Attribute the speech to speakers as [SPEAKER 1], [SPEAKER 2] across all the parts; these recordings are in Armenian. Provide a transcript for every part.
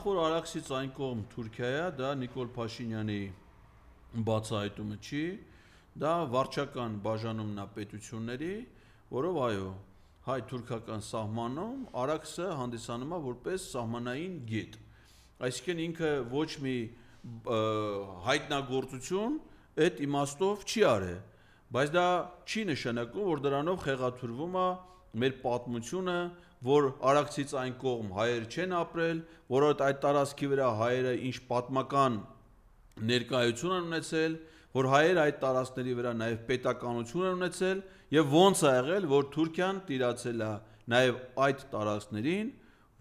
[SPEAKER 1] որ Արաքսից այն կողմ Թուրքիա է, դա Նիկոլ Փաշինյանի բացահայտումը չի, դա վարչական բաժանումն է պետությունների, որով այո, հայ-թուրքական սահմանում Արաքսը հանդիսանում է որպես սահմանային գետ։ Այսինքն ինքը ոչ մի հայտնագործություն այդ իմաստով չի արել, բայց դա չի նշանակում, որ դրանով խեղաթյուրվում է մեր պատմությունը, որ Արաքսից այն կողմ հայեր չեն ապրել, որ այդ տարածքի վրա հայերը ինչ պատմական ներկայություն են ունեցել, որ հայերը այդ տարածքների վրա նաև պետականություն են ունեցել եւ ոնց է եղել, որ Թուրքիան տիրացել է նաև այդ տարածքներին,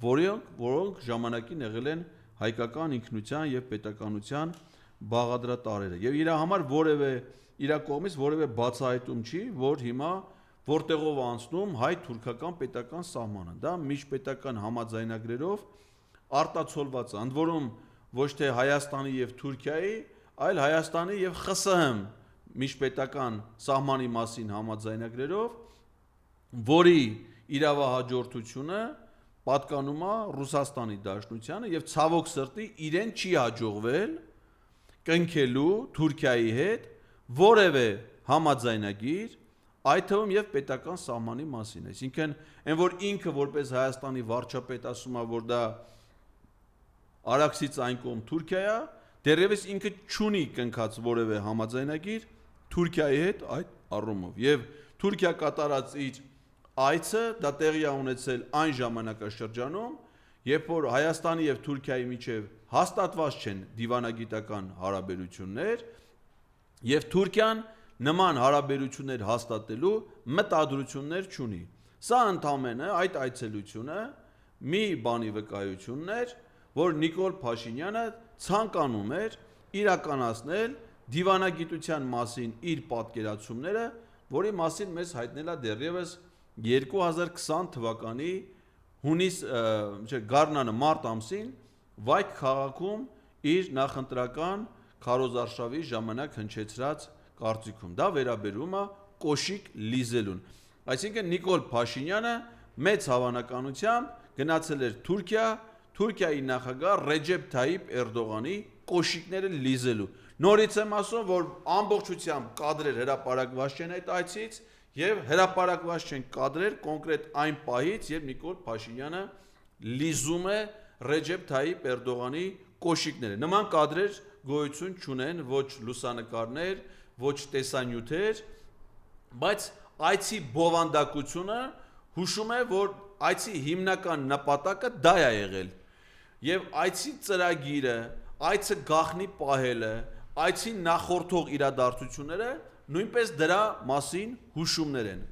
[SPEAKER 1] որոնք ժամանակին եղել են հայկական ինքնության եւ պետականության բաղադրատարերը։ Եվ իր համար իր կողմից որևէ բացահայտում չի, որ հիմա որտեղով անցնում հայ-թուրքական պետական սահմանը։ Դա միջպետական համաձայնագրերով արտացոլված է, ընդ որում ոչ թե Հայաստանի եւ Թուրքիայի, այլ Հայաստանի եւ ԽՍՀՄ միջպետական սահմանի մասին համաձայնագրերով, որի իրավահաջորդությունը պատկանում է Ռուսաստանի Դաշնությանը եւ ցավոք սրտի իրեն չի հաջողվել կնքելու Թուրքիայի հետ որևէ համաձայնագիր, այդ թվում եւ պետական սահմանի մասին։ Այսինքն, այն որ ինքը որպես Հայաստանի վարչապետ ասում է, որ դա Արաքսից այն կողմ Թուրքիա է, դեռևս ինքը չունի կնքած որևէ համաձայնագիր Թուրքիայի հետ այդ առումով։ Եվ Թուրքիա կատարած իր այցը դա տեղի է ունեցել այն ժամանակաշրջանում, երբ որ Հայաստանի եւ Թուրքիայի միջև հաստատված չեն դիվանագիտական հարաբերություններ, եւ Թուրքիան նման հարաբերություններ հաստատելու մտադրություններ չունի։ Սա ընդամենը այդ այցելությունը մի բանի վկայությունն էր, որ Նիկոլ Փաշինյանը ցանկանում էր իրականացնել դիվանագիտության մասին իր պատկերացումները, որի մասին մեզ հայտնել է դեռևս 2020 թվականի մարտ ամսին Վայք քաղաքում իր նախընտրական քարոզարշավի ժամանակ հնչեցրած կարծիքում։ Դա վերաբերում է կոշիկ լիզելուն։ Այսինքն Նիկոլ Փաշինյանը մեծ հավանականությամբ գնացել էր Թուրքիայի նախագահ Ռեջեփ Թայիփ Էրդողանի կոշիկները լիզելու։ Նորից եմ ասում, որ ամբողջությամբ կադրեր հրապարակված չեն այդ այցից եւ հրապարակված չեն կադրեր կոնկրետ այն պահից, երբ Նիկոլ Փաշինյանը լիզում է Ռեջեփ Թայիփ Էրդողանի կոշիկները։ Նման կադրեր գոյություն չունեն, ոչ լուսանկարներ, ոչ տեսանյութեր, բայց այցի բովանդակությունը հուշում է, որ այցի հիմնական նպատակը դա է եղել։ Եվ այցի ծրագիրը, այցը գաղտնի պահելը, այցի նախորդող իրադարձությունները նույնպես դրա մասին հուշումներ են։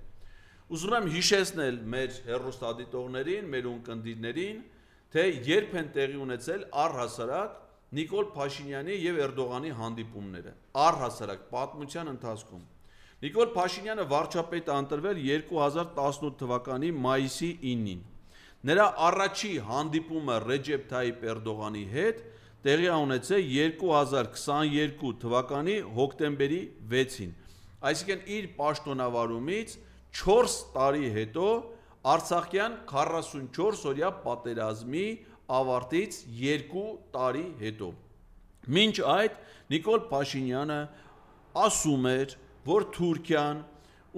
[SPEAKER 1] Ուզում եմ հիշեցնել մեր հեռուստադիտողներին, մեր ունկնդիրներին, թե երբ են տեղի ունեցել առհասարակ Նիկոլ Փաշինյանի եւ Էրդողանի հանդիպումները, առհասարակ պատմության ընթացքում։ Նիկոլ Փաշինյանը վարչապետ է ընտրվել 2018 թվականի մայիսի 9-ին։ Նրա առաջի հանդիպումը Ռեջեփ Թայիփ Էրդողանի հետ տեղի է ունեցել 2022 թվականի հոկտեմբերի 6-ին։ Այսինքն իր պաշտոնավարումից 4 տարի հետո Արցախյան 44-օրյա պատերազմի ավարտից 2 տարի հետո։ Մինչ այդ Նիկոլ Փաշինյանը ասում էր, որ Թուրքիան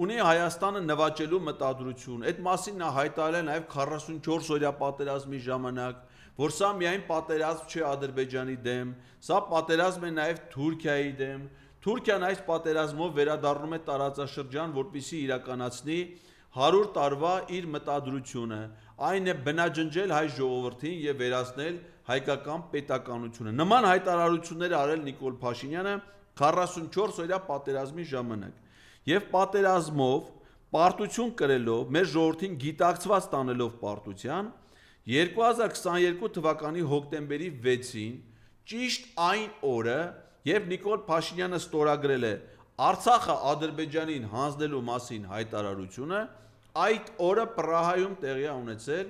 [SPEAKER 1] ունի Հայաստանը նվաճելու մտադրություն։ Այդ մասին նա հայտարարել է նաև 44-օրյա պատերազմի ժամանակ, որ սա միայն պատերազմ չէ Ադրբեջանի դեմ, սա պատերազմ է նաև Թուրքիայի դեմ։ Թուրքիան այս պատերազմով վերադառնում է տարածաշրջան, որպեսզի իրականացնի 100 տարվա իր մտադրությունը, այն է բնաջնջել հայ ժողովրդին եւ վերացնել հայկական պետականությունը։ Նման հայտարարություններ արել Նիկոլ Փաշինյանը 44-օրյա պատերազմի ժամանակ եւ պատերազմով պարտություն կրելով մեր ժողովրդին գիտակցված տանելով պարտության 2022 թվականի հոկտեմբերի 6-ին ճիշտ այն օրը, երբ Նիկոլ Փաշինյանը ստորագրել է Արցախը Ադրբեջանին հանձնելու մասին հայտարարությունը, այդ օրը Պրահայում տեղի է ունեցել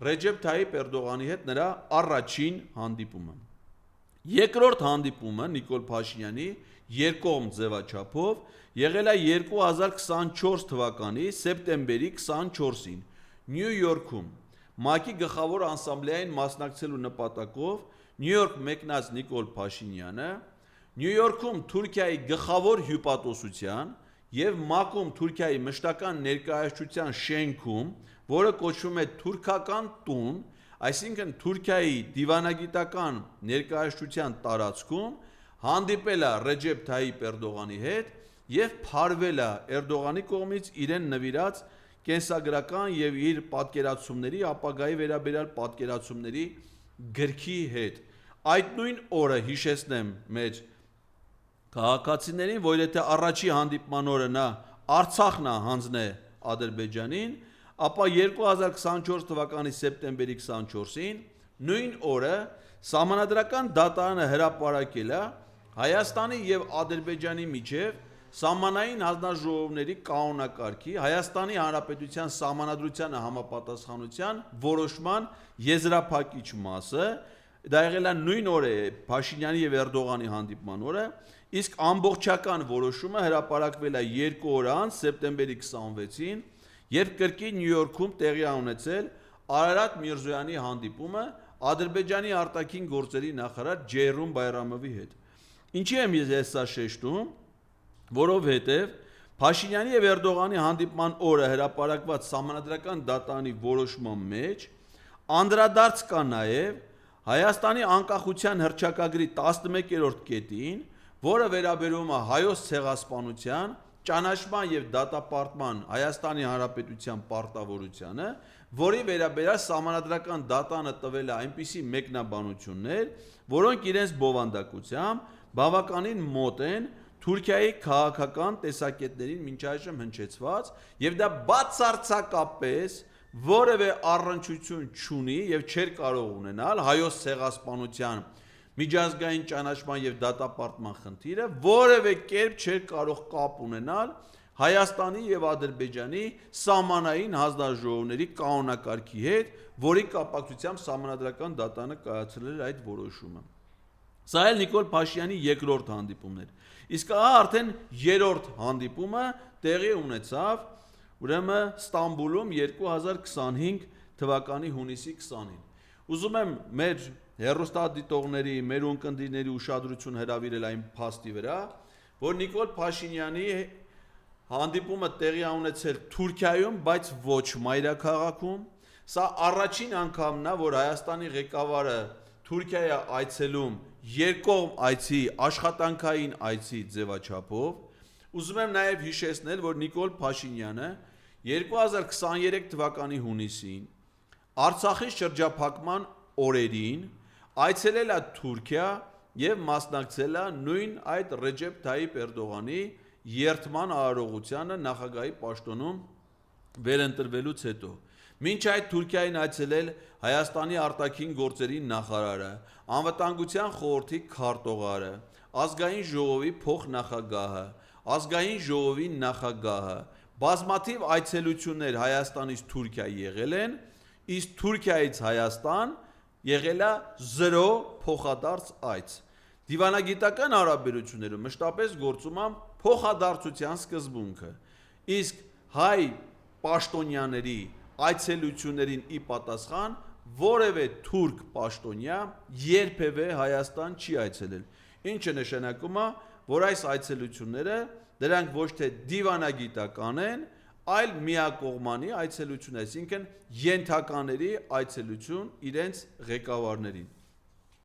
[SPEAKER 1] Ռեջեփ Թայիփ Էրդողանի հետ նրա առաջին հանդիպումը։ Երկրորդ հանդիպումը Նիկոլ Փաշինյանի երկկողմ ձևաչափով եղել է 2024 թվականի սեպտեմբերի 24-ին Նյու Յորքում, ՄԱԿ-ի գլխավոր ասամբլեային մասնակցելու նպատակով Նյու Յորք մեկնած Նիկոլ Փաշինյանը Նյու Յորքում Թուրքիայի գլխավոր հյուպատոսության եւ ՄԱԿ-ում Թուրքիայի մշտական ներկայացության շենքում, որը կոչվում է Թուրքական տուն, այսինքն Թուրքիայի դիվանագիտական ներկայացության տարածքում, հանդիպել է Ռեջեփ Թայիփ Էրդողանի հետ եւ փարվել է Էրդողանի կողմից իրեն նվիրած կենսագրական եւ իր պատկերացումների, ապագայի վերաբերյալ պատկերացումների գրքի հետ։ Այդ նույն օրը հիշեցնեմ մեր քաղաքացիներին, որ եթե առաջի հանդիպման օրը նա Արցախն է հանձնե Ադրբեջանին, ապա 2024 թվականի սեպտեմբերի 24-ին նույն օրը Սահմանադրական դատարանը հրապարակել է Հայաստանի եւ Ադրբեջանի միջև սահմանային հանձնաժողովների կանոնակարգի Հայաստանի Հանրապետության Սահմանադրությանը համապատասխանության որոշման եզրափակիչ մասը, դա եղել է նույն օրը Փաշինյանի եւ Էրդողանի հանդիպման օրը, իսկ ամբողջական որոշումը հրապարակվել է 2 օր անց սեպտեմբերի 26-ին, երբ կրկին Նյու Յորքում տեղի է ունեցել Արարատ Միրզոյանի հանդիպումը Ադրբեջանի արտաքին գործերի նախարար Ջեյրում Բայրամովի հետ։ Ինչի եմ ես սա շեշտում, որովհետև Փաշինյանի եւ Էրդողանի հանդիպման օրը հրապարակված Սահմանադրական դատարանի որոշման մեջ անդրադարձ կա նաեւ Հայաստանի անկախության հռչակագրի 11-րդ կետին, որը վերաբերում է հայոց ցեղասպանության, ճանաչման եւ դատապարտման Հայաստանի Հանրապետության պարտավորությանը, որի վերաբերյալ Սահմանադրական դատարանը տվել է այնպիսի մեկնաբանություններ, որոնք իրենց բովանդակությամբ բավականին մոտ են Թուրքիայի քաղաքական տեսակետներին մինչ այժմ հնչեցված եւ դա բացարձակապես որևէ առնչություն չունի եւ չէր կարող ունենալ հայոց ցեղասպանության միջազգային ճանաչման եւ դատապարտման խնդիրը, որևէ կերպ չէր կարող կապ ունենալ Հայաստանի եւ Ադրբեջանի սահմանային հանձնաժողովների կանոնակարգի հետ, որի կապակցությամբ Սահմանադրական դատարանը կայացրել էր այդ որոշումը։ Սա էլ Նիկոլ Փաշինյանի երկրորդ հանդիպումն էր։ Իսկ արդեն երրորդ հանդիպումը տեղի ունեցավ ուրեմն Ստամբուլում 2025 թվականի հունիսի 20-ին։ Ուզում եմ մեր հեռուստադիտողների, մեր ունկնդիրների ուշադրություն հրավիրել այն փաստի վրա, որ Նիկոլ Փաշինյանի հանդիպումը տեղի ունեցել Թուրքիայում, բայց ոչ մայրաքաղաքում։ Սա առաջին անգամն է, որ Հայաստանի ղեկավարը Թուրքիա է այցելում երկկողմ այցի, աշխատանքային այցի ձևաչափով։ Ուզում եմ նաև հիշեցնել, որ Նիկոլ Փաշինյանը 2023 թվականի հունիսին Արցախի շրջափակման օրերին այցելել է Թուրքիա եւ մասնակցել է նույն այդ Ռեջեփ Թայիփ Էրդողանի երթման արարողությանը նախագահի պաշտոնում վերընտրվելուց հետո։ Մինչ այդ Թուրքիային այցելել Հայաստանի արտաքին գործերի նախարարը, Անվտանգության խորհրդի քարտուղարը, Ազգային ժողովի փոխնախագահը, Ազգային ժողովի նախագահը, բազմաթիվ այցելություններ Հայաստանից Թուրքիա եղել են, իսկ Թուրքիայից Հայաստան եղել է 0 փոխադարձ այց։ Դիվանագիտական հարաբերություններում մշտապես գործում է փոխադարձության սկզբունքը, իսկ հայ պաշտոնյաների այցելություններին ի պատասխան որևէ թուրք պաշտոնյա երբևէ Հայաստան չի այցելել, ինչը նշանակում է, որ այս այցելությունները դրանք ոչ թե դիվանագիտական են, այլ միակողմանի այցելություն, այսինքն ենթակաների այցելություն իրենց ղեկավարներին։